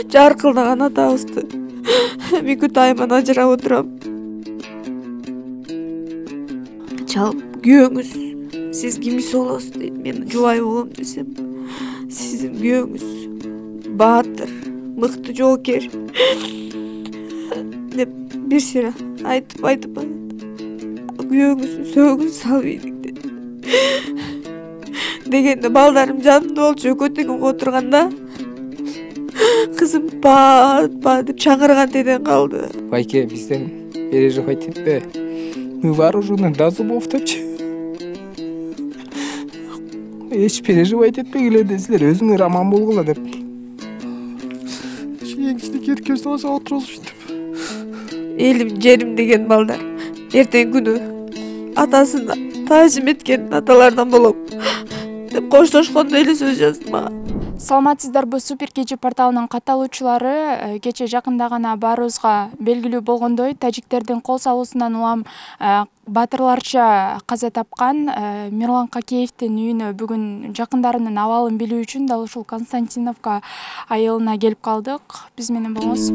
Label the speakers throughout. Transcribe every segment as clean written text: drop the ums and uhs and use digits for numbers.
Speaker 1: жаркылдаган атабызды мүмкүн айыман ажырап отурам. Чалып күйөөңүз сиз кимиси болосуз дейт. Мен жубай болом десем, сиздин күйөөңүз баатыр, мыкты жоокер деп бир сыйра айтып күйөөңүздүн сөөгүн салбайдык дегенде балдарым жанымда болчу, экөө тегип отурганда кызым ба деп чаңырган теден калды.
Speaker 2: Байке, бизден переживать этпе. Мы вооружены до зубов депчи. Эч переживать этпегиле десилер, өзүңөр аман болгула деп. Эң кичинекей эркебизди алып отурушуп деп.
Speaker 1: Элим, жерим деген балдар эртең күнү атасына таажим эткен аталардан болом деп коштошкондо эле сөз жазды мага.
Speaker 3: Саламатсыздарбы, Супер кечи порталынын катталуучулары, кече жакында гана баарыбызга белгилүү болгондой, тажиктердин кол салуусунан улам баатырларча каза тапкан Мирлан Какеевдин үйүнө бүгүн жакындарынын абалын билүү үчүн дал ушул Константиновка айылына келип калдык. Биз менен болуңуз.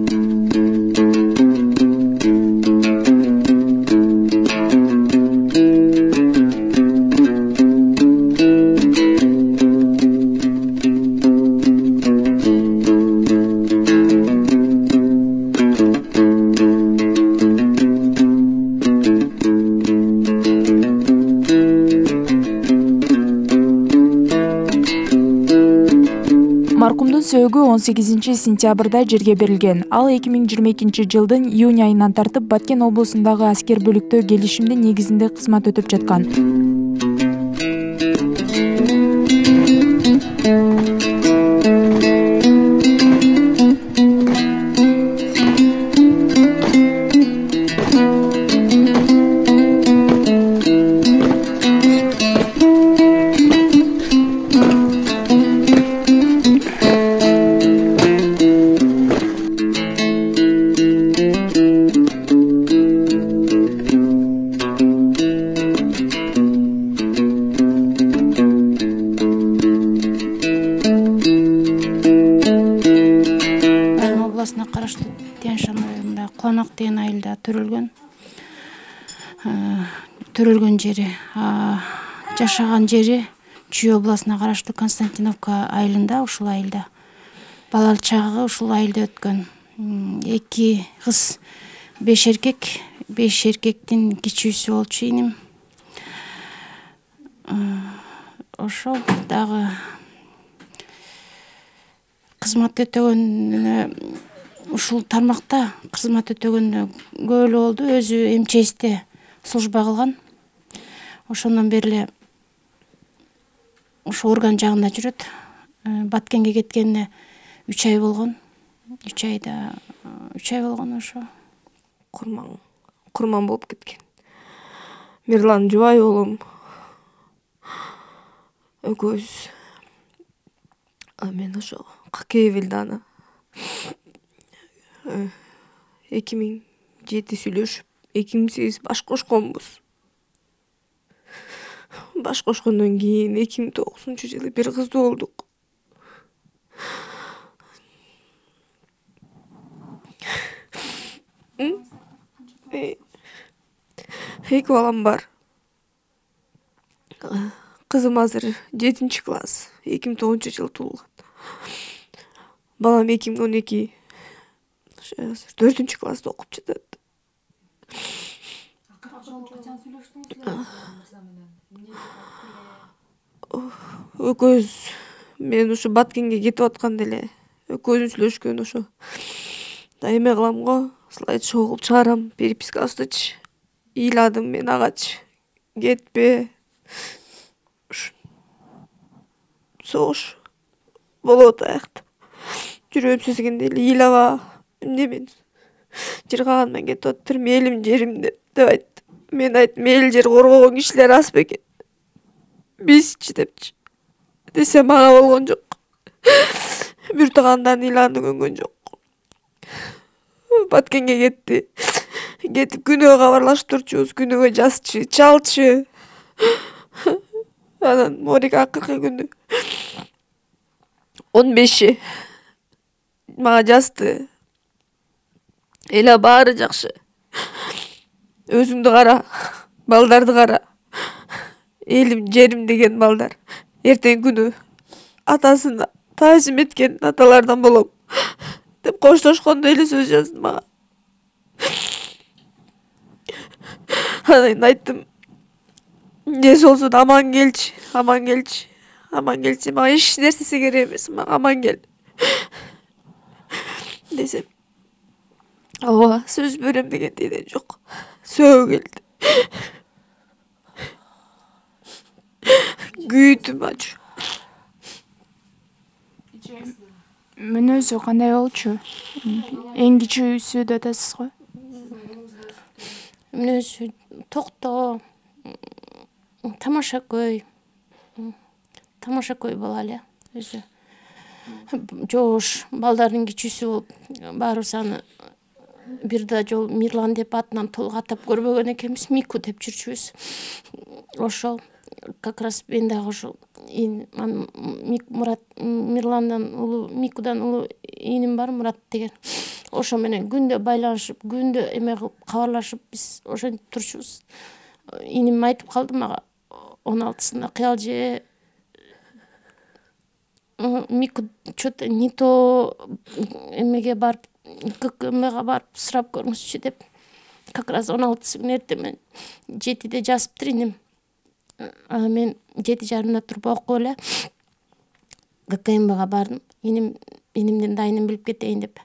Speaker 3: Маркумдун сөөгү 18-сентябрда жерге берилген. Ал 2022-жылдын июнь айынан тартып Баткен облусундагы аскер бөлүктө келишимдин негизинде кызмат өтүп жаткан.
Speaker 4: Караштуу Тянь-Шань районунда Куланак деген айылда төрөлгөн жери, жашаган жери Чүй областына караштуу Константиновка айылында, ушул айылда балалык чагы ушул айылда өткөн. 2 кыз, 5 эркек, 5 эркектин кичүүсү болчу иним. Ошол дагы кызмат өтөгөнүнө, ушул тармакта кызмат өтөгөнүнө көп эле болду. Өзү МЧСте служба кылган. Ошондон бери эле ошо орган жагында жүрөт. Баткенге кеткенине 3 ай болгон. 3 ай болгон ошо.
Speaker 1: Курман болуп кеткен. Мирлан жубай болом. Экөөбүз. Мен ошо Какеев Элдана 2007 сүйлөшүп, 2008 баш кошконбуз. Баш кошкондон кийин 2009-жылы бир кызды болдук. Эки балам бар. Кызым азыр 7-класс, 2009-жылы туулган. Балам 2012 4-класста окуп жатат. Экөөбүз мен ушу Баткенге кетип атканда эле экөөбүз сүйлөшкөн. Ошо эме кылам го, слайд шоу кылып чыгарам, перепискабыздычы ыйладым мен агачы. Кетпе. Согуш болот аякта. Жүрөм сезгенде эле ыйлаба. Эмне мен жыргагандан кетип атырмын, элим жерим деп айтты. Мен айттым, эл жер коргогон кишилер аз бекен. Бизчи депчи. Десе мага болгон жок. Бир тагандарын ыйлааны көнгөн жок. Баткенге кетти. Кетип күнөө кабарлашып турчубуз, күнөөгө жазчы, чалчы. Анан Морик акыркы күнү 15 мага жазды. Эла баары жакшы. Өзүңдү кара, балдарды кара. Элим, жерим деген балдар. Эртең күнү атасына таазим эткен аталардан болом деп коштошкондо эле сөз жазды мага. Анан айттым, эмнеси болсо да аман келчи, аман келчи, аман келчи. Мага эч нерсеси керек эмес, мага аман кел десем, ооба сөз берем дегендей эле жок. Сөөгү келди. Күйүтүм ачуу.
Speaker 3: Мүнөзү кандай болчу? Эң кичүүсү деп атасыз го.
Speaker 4: Мүнөзү токтоо, тамашакөй бала эле өзү. Жоош, балдардын кичүүсү болуп, баарыбыз аны бир да жол Мирлан деп атынан толук атап көрбөгөн экенбиз, Мику деп жүрчүбүз. Ошол как раз мен дагы ошол Мурат, Мирландан улуу, Микудан улуу иним бар, Мурат деген. Ошо менен күндө байланышып, күндө эме кылып кабарлашып, биз ошентип турчубуз. Иним айтып калды мага 16-сында, кыял же Мику что-то не то эмеге барып, ККМга барып сурап көрүңүзчү деп. Как раз 16-сы күнү эртемен 7-де жазыптыр иним. Мен 7:30 туруп окуп эле ККМга бардым. Инимдин дайынын билип кетейин деп.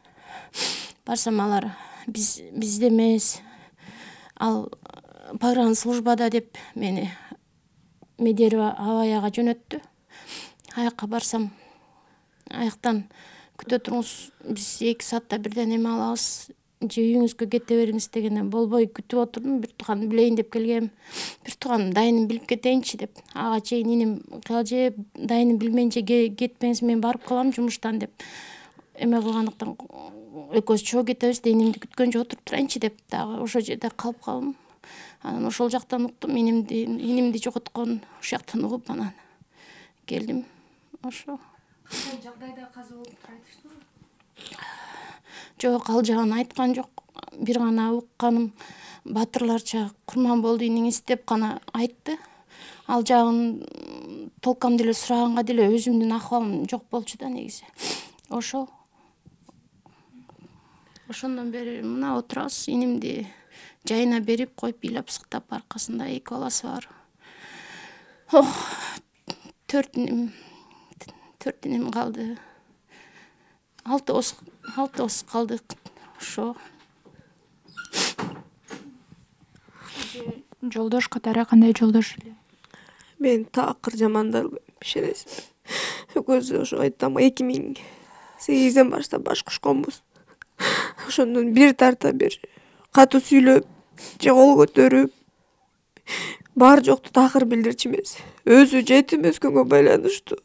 Speaker 4: Барсам алар бизде эмес, ал погранслужбада деп мени Медерево Аваяга жөнөттү. Аяка барсам, аяктан күтө туруңуз, биз 2 саатта бирден эме алабыз, же үйүңүзгө кете бериңиз дегенде болбой күтүп отурдум. Бир тууганым билейин деп келгем. Бир тууганым дайынын билип кетейинчи деп. Ага чейин иним кыял же дайынын билмейинче кетпеңиз, мен барып калам жумуштан деп. Эме кылгандыктан экөөбүз чогуу кетебиз, инимди күткөнчө отуруп турайынчы деп дагы ошол жерде калып калдым. Анан ошол жактан уктум, инимди жоготкон ошол угуп анан келдим. Ошо.
Speaker 3: Кандай жагдайда каза болуп айтыштыбы?
Speaker 4: Жок, ал жагын айткан жок. Бир гана укканым батырларча Курманболду иниңиз деп гана айтты. Ал жагын толком деле сураганга деле өзүмдүн акыбалым жок болчу да негизи. Ошол. Ошондон бери мына отурабыз, инимди жайына берип коюп, ыйлап сыктап, аркасында 2 баласы бар. 4 иним калды. 6 калдык. Ошо.
Speaker 3: Жолдош катары кандай жолдош эле?
Speaker 1: Мен такыр жамандалбайм ишенесиз. Экөөбүз ошо айттым, 2008-ден баштап баш кушконбуз. Ошондон бир тарта бир катуу сүйлөп, же кол көтөрүп, бар жокту такыр билдирчү эмес. Өзү жетим өскөнгө байланыштуу.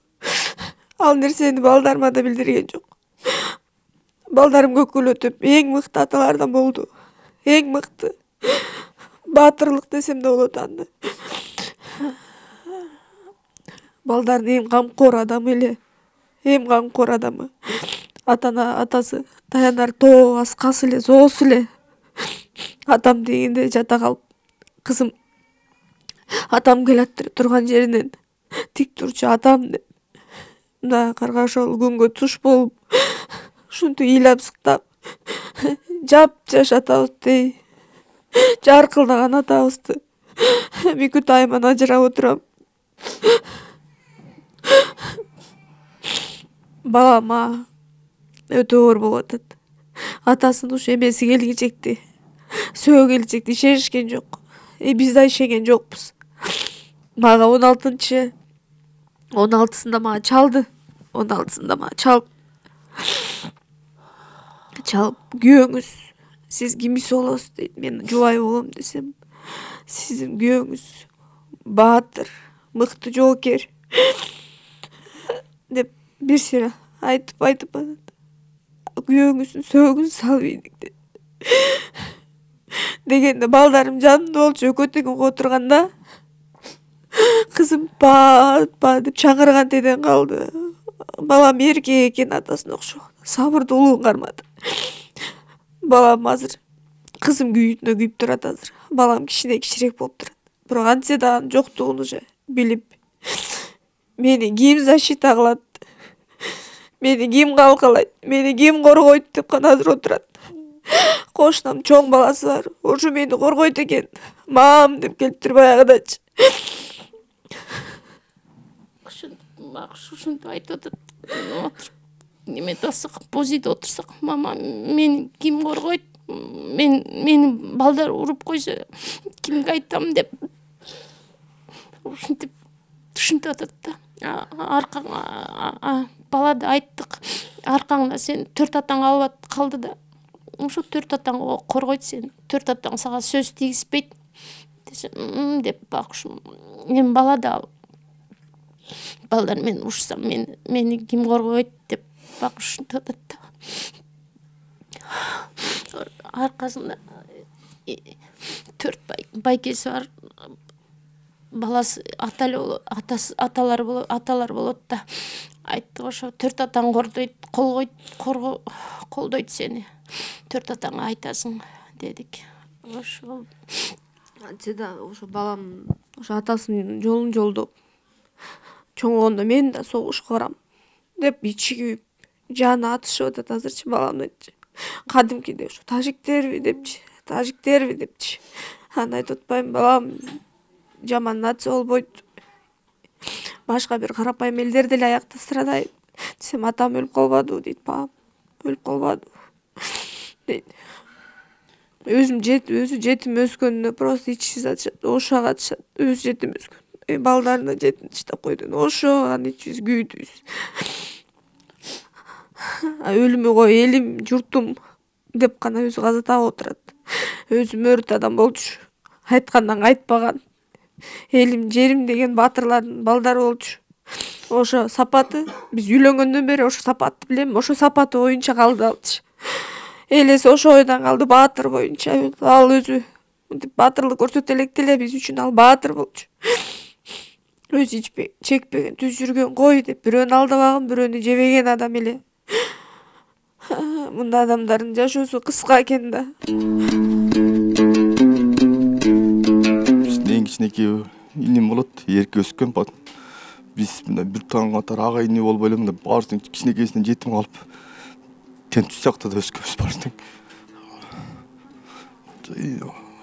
Speaker 1: Ал нерсени балдарыма да билдирген жок. Балдарым көкөлөтүп, эң мыкты аталардан болду. Эң мыкты. Баатырлык десем да болот аны. Балдардын эң камкор адамы эле. Эң камкор адамы. Атасы таянар тоо аскасы эле, соосу эле. Атам дегенде жата калып, кызым, атам келаттыр турган жеринен тик турчу атам деп. Мына карга ошол күнгө туш болуп, ушинтип ыйлап сыктап, жапжаш атабызды, жаркылдаган атабызды Микут айыман ажырап отурам. Балама өтө оор болуп атат. Атасынын ушу эмеси келгичекти, сөөгү келгичекти ишенишкен жок. Биз да ишенген жокпуз. Мага 16-сында мага чалды. 16-сында мага чалып күйөөңүз сиз кимиси болосуз дейт. Мен жубай болом десем, сиздин күйөөңүз баатыр, мыкты жоокер деп бир сыйра айтып күйөөңүздүн сөөгүн салбайдык деп. Дегенде балдарым жанымда болчу, экөө тегип отурганда кызым па деп чаңырган теден калды. Балам эркек экен, атасына окшогон. сабырдуулугун кармады. Балам азыр кызым күйүүтүнө күйүп турат азыр. Балам кичирээк болуп турат. Бирок антсе да анын жоктугун уже билип, мени ким защита кылат, мени ким калкалайт, мени ким коргойт деп гана азыр отурат. Кошунам чоң баласы бар, ошо мени коргойт экен. Мам деп келиптир баягыдачы.
Speaker 5: Ушинтип айтып атат. Отуруп немеде алсак, позиде отурсак, мама мени ким коргойт? Мени балдар уруп койсо кимге айтам деп ушинтип атат да. Аркаңа балада айттык. Аркаңда сен 4 атаң калды да. Ошо 4 атаң коргойт сени. 4 атаң сага сөз тийгизбейт. Деп бакшым. Мен балада балдар мен ушсам мени ким коргойт деп ушинтип атат да. Аркасында 4 байкеси бар. Баласы аталар болот да. Айтты ошо 4 атаң колдойт сени. 4 атаңа айтасың дедик. Ошо
Speaker 1: Антсе да ошо балам ошо атасынын жолун жолдоп, чоңгондо мен да согушка барам деп ичи күйүп, жаны атышып атат азырчы баламдычы. Кадимкидей ошо тажиктерби депчи. Аны айтып атпайм, балам жаман нация болбойт. Башка бир карапайым элдер деле аякта страдайт. Десем, атам өлүп калбадыбы дейт, бабам. Өлүп калбадыбы дейт. Өзү жетим өскөнүнө просто ичсиз атышат, ошо катышат. Өзү жетим өскөн. Балдарына жетим таштап койдун. Ошо гана ичибиз, күйдүбүз. Өлүмү кой, элим, журтум деп гана өзү каза таап отурат. Өзү мөрт адам болчу. Айткандан кайтпаган. Элим, жерим деген баатырлардын балдары болчу. Ошо сапаты, биз үйлөнгөндөн бери ошо сапатты билем, ошо сапаты боюнча калды алчы. Элеси ошо ойдон калды, баатыр боюнча. Ал өзү баатырлык көрсөтө электе эле биз үчүн ал баатыр болчу. Өзү чекпеген, түз жүргөн кой деп бирөөнү алдабаган, бирөөнү жебеген адам эле. Мындай адамдардын жашоосу кыска экен да.
Speaker 6: Биздин эң кичинекей инем болот, эрке өскөн. Биз мындай бир таң катар ага ине болбой эле мындай баарыбыздын кичинекейсинен жетим калып, тентү сыяктуу да өскөнбүз баарыбыз.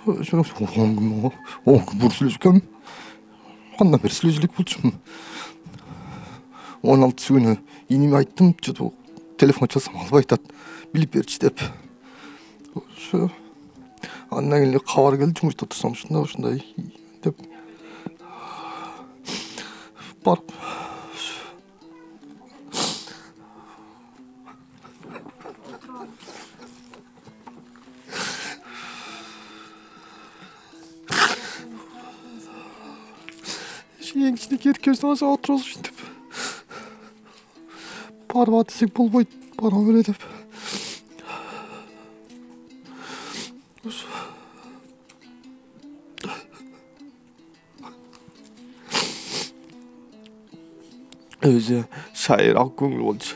Speaker 6: Ошо 10 күн бур сүйлөшкөм. Кандай бир сүйлөшүлүк болчу. 16 күнү инеме айттым, телефон чалсам албай атат, билип берчи деп. Ошо андан кийин эле кабар келди, жумушта турсам ушундай деп барып эң кичинекей эркебиздин ашыга отурабыз ушинтип. Барып десек болбойт, бара бере деп. Өзү шайыр ак көңүл болчу.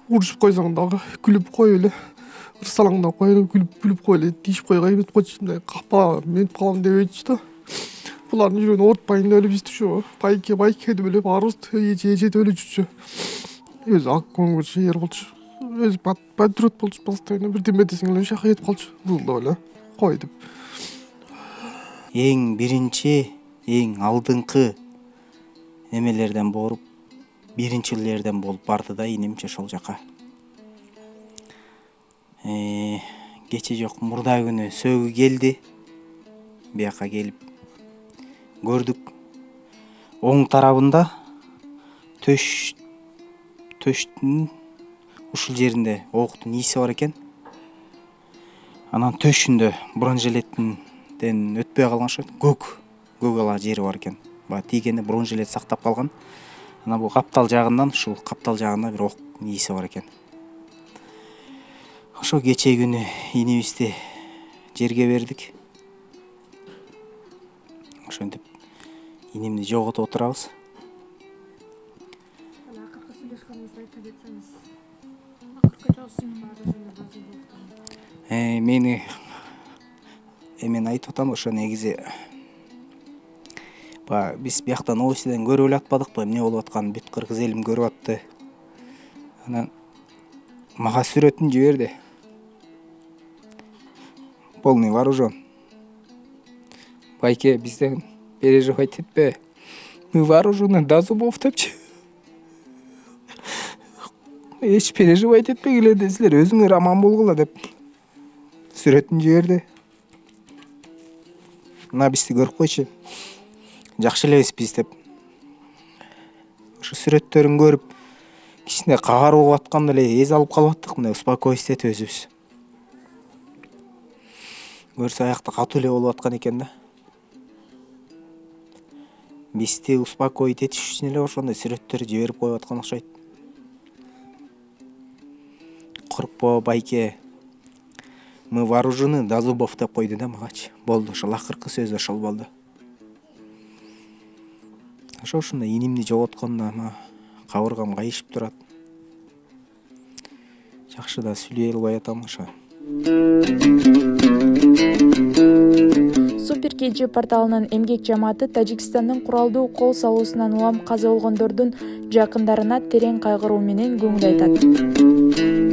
Speaker 6: Урушуп койсоң дагы күлүп кой эле. Ырсалаңдап кой эле, күлүп кой эле, тийип койгой эметип койчу. Мындай капа ментип калам дебейчү да. Булардын жүрөгүн оорутпайын деп эле биз ушу байке деп эле баарыбыз эже деп эле жүрчү. Өзү ак көңүл шайыр болчу. Өзү патриот болчу, постоянно бирдеме десең эле шака этип калчу. Булдап эле кой деп.
Speaker 7: Эң биринчи, эң алдыңкы немелерден боруп, биринчилерден болуп барды да инемче ошол жака. Кече жок, мурда күнү сөөгү келди. Бияка келип көрдүк. Оң тарабында төштүн ушул жеринде октун ийси бар экен. Анан төшүндө бронежилеттен өтпөй калган ошо көк ала жери бар экен. Баа тийгенде бронежилет сактап калган. Ана бул каптал жагынан, ушул каптал жагында бир октун ийси бар экен. Ошо кече күнү инебизди жерге бердик. Ошентип инемди жоготуп отурабыз. Мени мен айтып атам ошо негизи биз бияктан новостиден көрүп эле атпадыкпы эмне болуп атканын, бүт кыргыз элим көрүп атты. Анан мага сүрөтүн жиберди. Полный вооружен. Байке, бизден переживать этпе. Мы вооружены до зубов депчи. Эч переживать этпегиле десилер, өзүңөр аман болгула деп сүрөтүн жиберди. Мына бизди көрүп койчу. Жакшы элебиз биз деп. Ошо сүрөттөрүн көрүп, кичине кабар болуп атканда эле эз алып калып аттык, мындай успокоить өзүбүз. Көрсө аякта катуу эле болуп аткан экен да. Бизди успокоить этиш үчүн эле ошондой сүрөттөрдү жиберип коюп аткан окшойт. Коркпо, байке. Мы вооружены до зубов деп койду да магачы. Болду, ошол акыркы сөзү ошол болду. Ошондой инимди жоготкондо кабыргам кайышып турат. Жакшы да сүйлөй албай атам ошо.
Speaker 3: Супер KG порталынын эмгек жамааты Тажикстандын куралдуу кол салуусунан улам каза болгондордун жакындарына терең кайгыруу менен көңүл айтат.